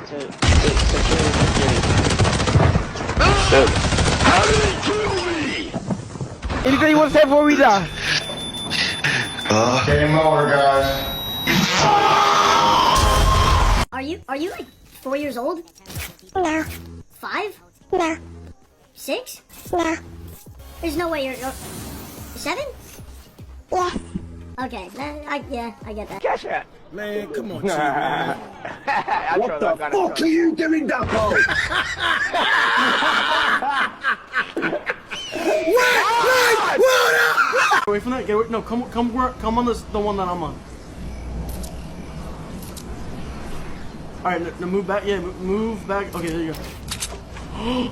How did they kill me? Anybody want to say before we die? Game over, guys. Are you like 4 years old? No. 5? No. 6? No. There's no way you're 7? Yeah. Okay, I get that. Catch that. Man, come on, Chief, man. What the fuck are you doing, Dumbo? Get away from that. Get away. No, come on this, the one that I'm on. All right, now move back. Yeah, move back. Okay, there you go.